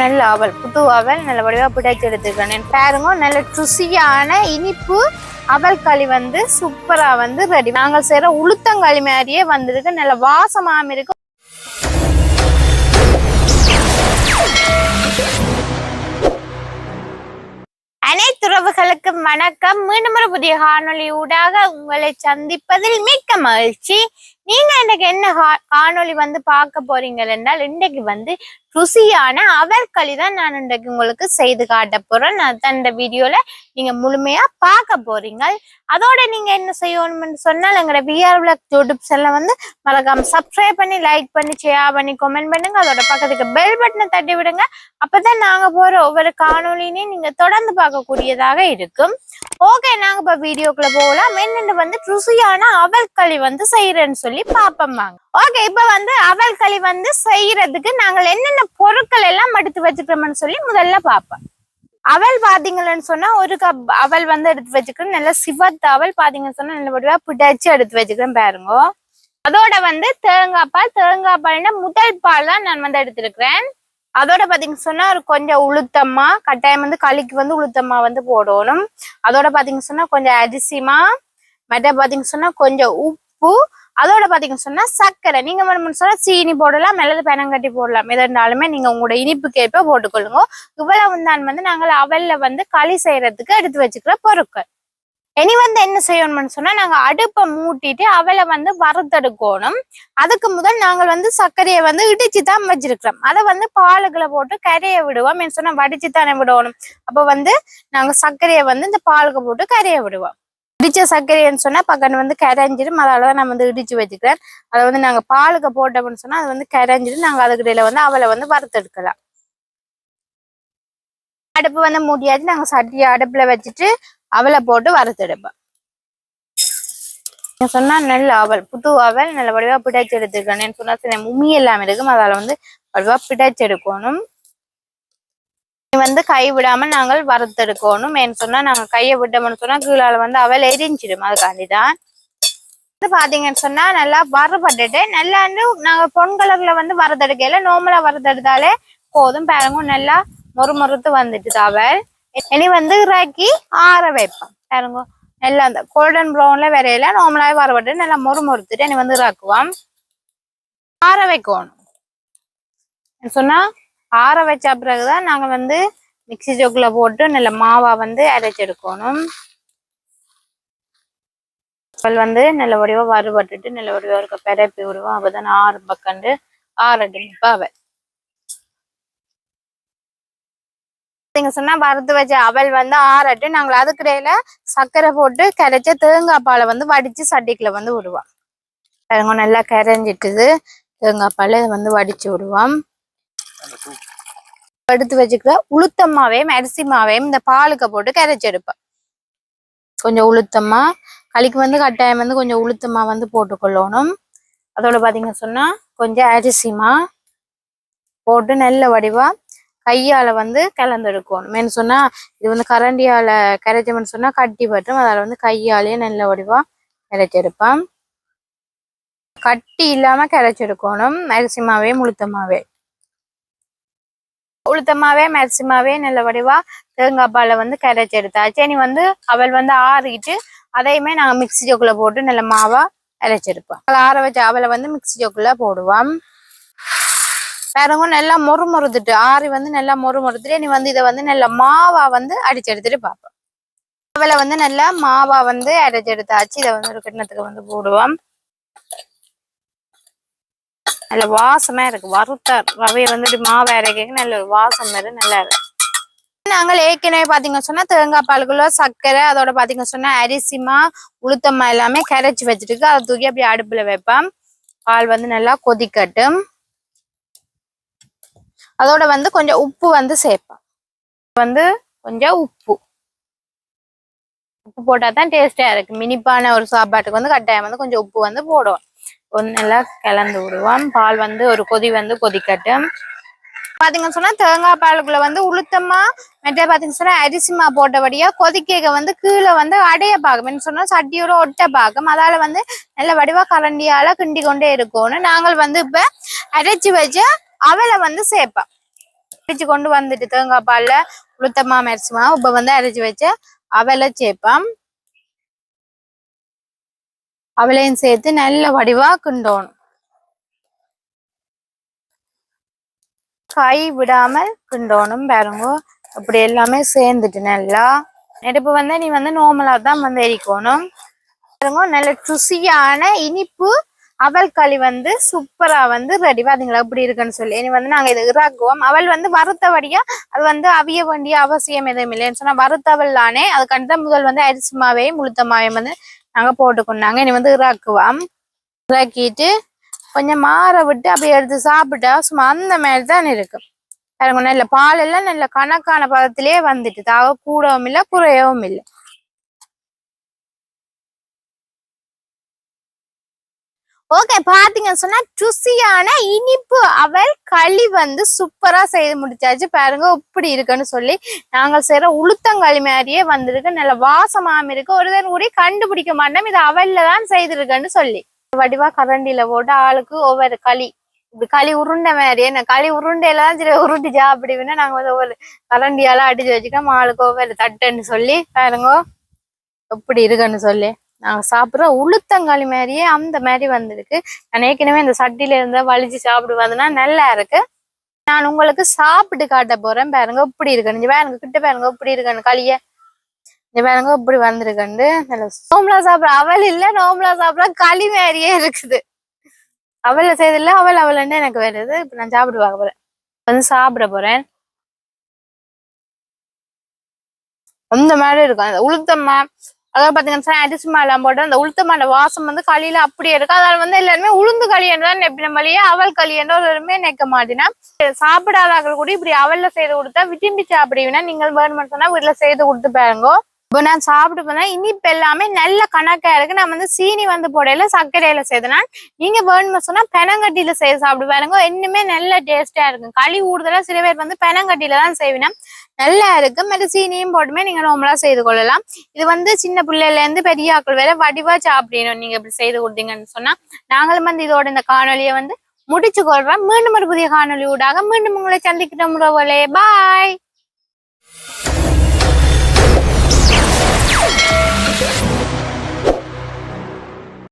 நல்ல அவல் புது அவல் நல்ல வடிவா பிடிச்சி எடுத்துக்கிறேன் பாருங்க. நல்ல ருசியான இனிப்பு அவல் களி வந்து சூப்பரா வந்து ரெடி. நாங்கள் செய்யற உளுத்தங்களி மாதிரியே வந்திருக்கு. நல்ல வாசமாம இருக்கு. அனைத்துறவுகளுக்கு வணக்கம். மீண்டும் ஒரு புதிய காணொலி ஊடாக உங்களை சந்திப்பதில் மிக்க மகிழ்ச்சி. நீங்க இன்னைக்கு என்ன காணொலி வந்து பார்க்க போறீங்க என்றால், இன்றைக்கு வந்து ருசியான அவல் களி தான் நான் இன்றைக்கு உங்களுக்கு செய்து காட்ட போறேன். நான் இந்த வீடியோல நீங்க முழுமையா பார்க்க போறீங்க. அதோட நீங்க என்ன செய்யணும்னு சொன்னால், எங்களோட VR Vlog யூடியூப் சேனலை வந்து மறக்காம சப்ஸ்கிரைப் பண்ணி, லைக் பண்ணி, ஷேர் பண்ணி, கமெண்ட் பண்ணுங்க. அதோட பக்கத்துக்கு பெல் பட்டனை தட்டி விடுங்க. அப்பதான் நாங்க போற ஒவ்வொரு காணொலினையும் நீங்க தொடர்ந்து பார்க்கக்கூடியதாக இருக்கும். ஓகே, நாங்க இப்ப வீடியோக்குள்ள போகலாம். என்னென்னு வந்து ருசியான அவல் களி வந்து செய்யறேன்னு சொல்லி பாப்போம் வாங்க. ஓகே, இப்ப வந்து அவல் களி வந்து செய்யறதுக்கு நாங்கள் என்னென்ன பொருட்கள் எல்லாம் எடுத்து வச்சுக்கிறோம்னு சொல்லி முதல்ல பாப்போம். அவல் பாத்தீங்கன்னு சொன்னா ஒரு கப் அவல் வந்து எடுத்து வச்சுக்கிறேன். நல்ல சிவத்து அவல் பாத்தீங்கன்னு சொன்னா நல்லபடியா பிடிச்சு எடுத்து வச்சுக்கிறேன் பாருங்க. அதோட வந்து தேங்காய் பால்னா முதல் பால் தான் நான் வந்து எடுத்திருக்கிறேன். அதோட பாத்தீங்கன்னு சொன்னா ஒரு கொஞ்சம் உளுத்தம்மா, கட்டாயம் வந்து களிக்கு வந்து உளுத்தம்மா வந்து போடணும். அதோட பாத்தீங்கன்னு சொன்னா கொஞ்சம் அரிசிமா, மற்ற பாத்தீங்கன்னு சொன்னா கொஞ்சம் உப்பு, அதோட பாத்தீங்கன்னு சொன்னா சர்க்கரை. நீங்க வேணும்னு சொன்னா சீனி போடலாம், மெல்லது பெனங்கட்டி போடலாம். எதுனாலுமே நீங்க உங்களோட இனிப்புக்கேற்ப போட்டுக்கொள்ளுங்க. இவ்வளவு தான் வந்து நாங்கள் அவல்ல வந்து களி செய்யறதுக்கு எடுத்து வச்சுக்கிற பொருட்கள். இனி வந்து என்ன செய்யணும்னு சொன்னா, நாங்க அடுப்பை மூட்டிட்டு அவலை வந்து வறுத்தெடுக்கணும். அதுக்கு முதல் நாங்கள் வந்து சர்க்கரையை வந்து இடிச்சு தான் வச்சிருக்கிறோம். அதை வந்து பாலுகளை போட்டு கரைய விடுவோம். என்ன சொன்னா வடிச்சு தானே விடணும். அப்ப வந்து நாங்க சர்க்கரையை வந்து இந்த பாலுக்கு போட்டு கரைய விடுவோம். இடிச்ச சர்க்கரைன்னு சொன்னா பக்கம் வந்து கரைஞ்சிடும். அதனாலதான் நான் வந்து இடிச்சு வச்சுக்கிறேன். அதை வந்து நாங்க பாலுக்கு போட்டோம்னு சொன்னா அது வந்து கரைஞ்சிடும். நாங்க அதுக்கு இடையில வந்து அவலை வந்து வறுத்தெடுக்கலாம். அடுப்பு வந்து மூடியாச்சு. நாங்க சட்டியை அடுப்புல வச்சுட்டு அவலை போட்டு வறுத்தெடுப்பேன். சொன்னா நெல் அவல் புது அவல் நல்ல வடிவா பிடைச்சு எடுத்துருக்கேன் சொன்னா உமி எல்லாம் இருக்கும். அதால வந்து வடிவா பிடைச்சு எடுக்கணும். வந்து கை விடாம நாங்கள் வறுத்தெடுக்கணும். ஏன்னு சொன்னா நாங்க கையை விட்டோம்னு சொன்னா கீழால வந்து அவல் எரிஞ்சிடும். அதுக்காண்டிதான் பாத்தீங்கன்னு சொன்னா நல்லா வறுபட்டுட்டு நல்லா நாங்க பொன் கலர்ல வந்து வறுத்தெடுக்கல, நார்மலா வறுத்தெடுத்தாலே போதும். பாருங்க நல்லா மொறுத்து வந்துட்டு அவல். இனி வந்து இறக்கி ஆற வைப்பேன். பாருங்க நல்லா அந்த கோல்டன் ப்ரௌன்ல வரையில நார்மலாவே வரப்பட்டு நல்லா மொறுத்துட்டு இனி வந்து இறக்குவோம். ஆற வைக்கணும் சொன்னா ஆற வச்ச பிறகுதான் நாங்க வந்து மிக்சி ஜோக்குல போட்டு நல்ல மாவா வந்து அரைச்செடுக்கணும். வந்து நல்ல வடிவா வறுபட்டுட்டு நல்ல வடிவா இருக்க பெரப்பி விடுவோம். அப்பதான் ஆறு பக்கண்டு ஆறட்டு அவல் சொன்னா வறுத்து வச்ச அவல் வந்து ஆறட்டு நாங்கள் அதுக்கிடையில சர்க்கரை போட்டு கரைச்ச தேங்காய் பாலை வந்து வடிச்சு சட்டிக்குள்ள வந்து விடுவோம். அதுங்க நல்லா கரைஞ்சிட்டுது. தேங்காய் பாலை வந்து வடிச்சு விடுவோம். எடுத்து வச்சுக்கிற உளுத்தம்மாவையும் அரிசி மாவையும் இந்த பாலுக்கு போட்டு கரைச்சி எடுப்பேன். கொஞ்சம் உளுத்தம்மா களிக்கு வந்து கட்டாயம் வந்து கொஞ்சம் உளுத்தம்மா வந்து போட்டுக்கொள்ளணும். அதோட பாத்தீங்க சொன்னா கொஞ்சம் அரிசிமா போட்டு நல்ல வடிவா கையால வந்து கலந்தெடுக்கணும். ஏன்னு சொன்னா இது வந்து கரண்டியால கரைச்சோம்னு சொன்னா கட்டி பட்டும். அதால வந்து கையாலேயே நல்ல வடிவா கரைச்செடுப்பேன். கட்டி இல்லாம கரைச்செடுக்கணும். அரிசிமாவே உளுத்தமாவே அரிசிமாவே நல்ல வடிவா தேங்காய் பாலை வந்து கரைச்செடுத்தாச்சு. இனி வந்து அவள் வந்து ஆறிட்டு அதையுமே நாங்க மிக்சி ஜோக்குள்ள போட்டு நல்ல மாவா அரைச்செடுப்போம். ஆற வச்ச அவளை வந்து மிக்சி ஜோக்குள்ள போடுவோம். பாருங்க நல்லா மொறுத்துட்டு ஆறி வந்து நல்லா மொறுத்துட்டு இனி வந்து இதை வந்து நல்ல மாவா வந்து அடிச்சு எடுத்துட்டு பார்ப்போம். அவளை வந்து நல்லா மாவா வந்து அரைச்செடுத்தாச்சு. இதை வந்து ஒரு கிண்ணத்துக்கு வந்து போடுவோம். நல்ல வாசமா இருக்கு. வறுத்த ரவையை வந்துட்டு மாவு அரைக்க நல்ல ஒரு வாசம் மாதிரி நல்லா இருக்கு. நாங்கள் ஏற்கனவே பாத்தீங்கன்னு சொன்னா தேங்காய் பாலுக்குள்ள சர்க்கரை அதோட பாத்தீங்க சொன்னா அரிசிமா உளுத்தம்மா எல்லாமே கரைச்சி வச்சுட்டு அதை தூக்கி அப்படி அடுப்புல வைப்பேன். பால் வந்து நல்லா கொதிக்கட்டும். அதோட வந்து கொஞ்சம் உப்பு வந்து சேர்ப்பேன். வந்து கொஞ்சம் உப்பு போட்டாதான் டேஸ்டா இருக்கு. மினிப்பான ஒரு சாப்பாட்டுக்கு வந்து கட்டாயம் வந்து கொஞ்சம் உப்பு வந்து போடுவோம். கொஞ்சம் நல்லா கிளந்து விடுவோம். பால் வந்து ஒரு கொதி வந்து கொதிக்கட்டும். பாத்தீங்கன்னு சொன்னா தேங்காய் பாலுக்குள்ள வந்து உளுத்தம்மா மற்ற பாத்தீங்கன்னு சொன்னா அரிசிமா போட்டபடியா கொதிக்க வந்து கீழே வந்து அடைய பாகம் சொன்னா சட்டியோட ஒட்ட பாகம். அதால வந்து நல்ல வடிவா கரண்டியால கிண்டி கொண்டே இருக்கணும். நாங்கள் வந்து இப்ப அரைச்சி வச்ச அவலை வந்து சேர்ப்போம். அரைச்சு கொண்டு வந்துட்டு தேங்காய் பால்ல உளுத்தமா மெரிசுமா இப்ப வந்து அரைச்சு வச்சு அவலை சேர்ப்போம். அவளையும் சேர்த்து நல்ல வடிவா கிண்டணும். கை விடாமல் கிண்டணும் பாருங்க. அப்படி எல்லாமே சேர்ந்துட்டு நல்லா நெருப்பு வந்து நீ வந்து நார்மலா தான் வந்து எரிக்கணும் பாருங்க. நல்ல ருசியான இனிப்பு அவல் களி வந்து சூப்பரா வந்து ரெடி. பாத்தீங்களா எப்படி இருக்குன்னு சொல்லி. இனி வந்து நாங்க இதை இறாக்குவோம். அவள் வந்து வறுத்தபடியா அது வந்து அவிய வேண்டிய அவசியம் எதுவும் இல்லைன்னு சொன்னா வறுத்தவள் தானே. அதுக்காண்டி முதல் வந்து அரிசி மாவையும் உளுத்த மாவையும் வந்து நாங்க போட்டுக்கொண்டாங்க. இனி வந்து இறாக்குவோம். இறக்கிட்டு கொஞ்சம் மாற விட்டு அப்படியே எடுத்து சாப்பிட்டா சும்மா அந்த மாதிரி தான் இருக்கும் பாருங்க. நல்ல பால் எல்லாம் நல்ல கணக்கான பதத்திலேயே வந்துட்டு தாக கூடவும் இல்லை குறையவும் இல்லை. ஓகே பாத்தீங்கன்னு சொன்னா ருசியான இனிப்பு அவல் களி வந்து சூப்பரா செய்து முடிச்சாச்சு பாருங்க இப்படி இருக்குன்னு சொல்லி. நாங்கள் செய்யற உளுத்தங்களி மாதிரியே வந்திருக்கு. நல்ல வாசமாம் இருக்கு. ஒரு தடவை கூட கண்டுபிடிக்க மாட்டோம் இது அவல்ல தான் செய்திருக்குன்னு சொல்லி. வடிவா கரண்டியில போட்டு ஆளுக்கு ஒவ்வொரு களி இப்படி களி உருண்டை மாதிரியே களி உருண்டையில தான் சரி உருட்டி சாப்பிடுவேன்னா நாங்க வந்து ஒவ்வொரு கரண்டியால அடிச்சு வச்சுக்கோம் ஆளுக்கு ஒவ்வொரு தட்டுன்னு சொல்லி பாருங்க எப்படி இருக்குன்னு சொல்லி. நாங்க சாப்பிடுற உளுத்தங்களி மாதிரியே அந்த மாதிரி வந்திருக்கு. நான் ஏற்கனவே இந்த சட்டியில இருந்தா வலிச்சு சாப்பிடுவதுன்னா நல்லா இருக்கு. நான் உங்களுக்கு சாப்பிட்டு காட்ட போறேன் பாருங்க இப்படி இருக்குன்னு. பாருங்க கிட்ட பாருங்க இப்படி இருக்குன்னு களிய பாருங்க இப்படி வந்திருக்குண்டு. நோம்பலா சாப்பிட அவல் இல்ல நோம்பலா சாப்பிட களி மாதிரியே இருக்குது. அவல செய்தில்ல அவல் அவலன்னு எனக்கு வருது. இப்ப நான் சாப்பிட்டு பார்க்க போறேன். வந்து சாப்பிட போறேன். அந்த மாதிரி இருக்கும் அந்த உளுத்தம்மா. அதாவது பாத்தீங்கன்னா அரிசி எல்லாம் போட்டு அந்த உளுத்தமான வாசம் வந்து களியில அப்படியே இருக்கு. அதனால வந்து எல்லாருமே உளுந்து களி என்றதான் நெப்பின மலையே அவல் களி என்ற எல்லாருமே நெக்க மாட்டினா. சாப்பிடாதாக்கள் கூட இப்படி அவல்ல செய்து கொடுத்தா விரும்பி சாப்பிடுவீங்கன்னா நீங்கள் வேணும்னு சொன்னா வீட்டுல செய்து கொடுத்து பாருங்க. இப்போ நான் சாப்பிட்டு போனா இனிப்பு எல்லாமே நல்ல கணக்கா இருக்கு. நான் வந்து சீனி வந்து போடையில சர்க்கரையில செய்தனா. நீங்க வேணும்னு சொன்னா பெனங்கட்டியில செய்து சாப்பிட்டு பாருங்க இன்னுமே நல்ல டேஸ்டா இருக்கும். களி ஊடுதலா சில பேர் வந்து பெனங்கட்டியில தான் செய்வினா நல்லா இருக்கு. மேல சீனியும் போட்டுமே நீங்க நார்மலா செய்து கொள்ளலாம். இது வந்து சின்ன பிள்ளைல இருந்து பெரிய ஆக்கள் வேற வடிவா சாப்பிடணும் நீங்க இப்படி செய்து கொடுத்தீங்கன்னு சொன்னா. நாங்களும் வந்து இதோட இந்த காணொலியை வந்து முடிச்சு கொள்றோம். மீண்டும் ஒரு புதிய காணொலி ஊடாக மீண்டும் உங்களை சந்திக்கிற முறவுகளே பாய்.